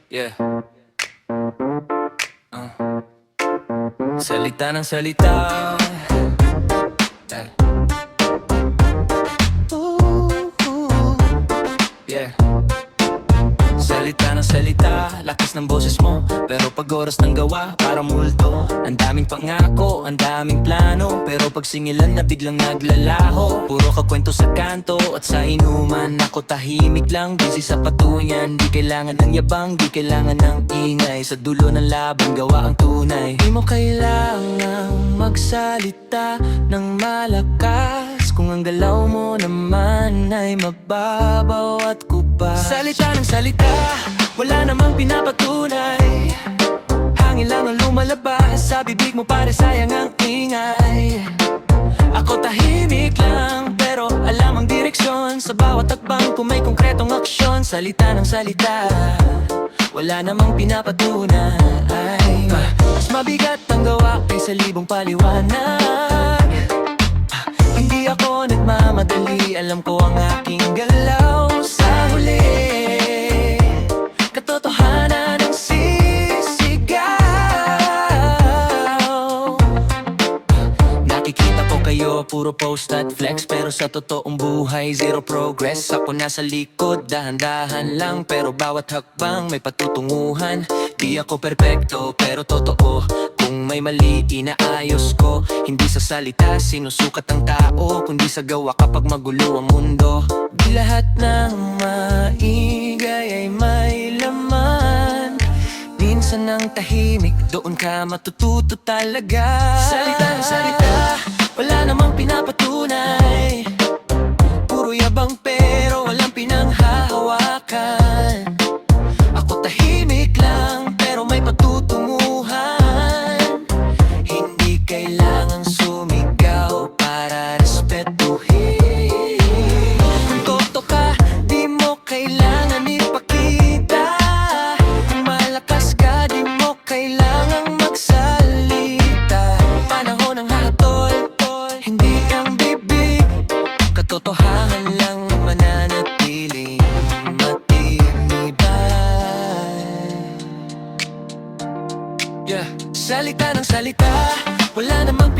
Yeah. Salita ng salita. Yeah. Yeah. Salita ng salita, lakas ng boses mo. Pero pag oras ng gawa, parang multo. Ang daming pangako, ang daming plano. Pero pag singilan na biglang naglalaho. Puro ka kwento sa kanto at sa inuman. Ako tahimik lang, busy sa patunyan. Di kailangan ng yabang, di kailangan ng ingay. Sa dulo ng laban, gawa ang tunay. Di mo kailangang magsalita ng malakas kung ang galaw mo naman ay mababaw at kubas. Salita ng salita, wala namang pinapatunay. Hangin lang ang lumalabas sa bibig mo, pare sayang ang ingay. Ako tahimik lang, pero alam ang direksyon. Sa bawat takbang ko may konkretong aksyon. Salita ng salita, wala namang pinapatunay. Mas mabigat ang gawa kaysa libong paliwanag. Hindi ako nagmamadali, alam ko ang aking galaw. Sa huli, katotohanan ang sisigaw. Nakikita ko kayo, puro post at flex. Pero sa totoong buhay, zero progress. Ako nasa likod, dahan-dahan lang. Pero bawat hakbang may patutunguhan. Di ako perpekto, pero totoo. Kung may mali, inaayos ko. Hindi sa salita, sinusukat ang tao, kundi sa gawa kapag magulo ang mundo. Di lahat ng maingay ay may laman. Minsan ang tahimik, doon ka matututo talaga. Salita ng salita, wala namang pinapatunay. Puro yabang pero walang pinanghahawakan. Ako tahimik lang, pero may patutunguhan. Hindi kailangang sumigaw para respetuhin. Kung toto ka, di mo kailangan ipakita. Kung malakas ka, di mo kailangang magsalita. Panahon ng hatol, hindi ang bibig. Katotohanan lang mananatiling matibay. Yeah. Salita ng salita, wala namang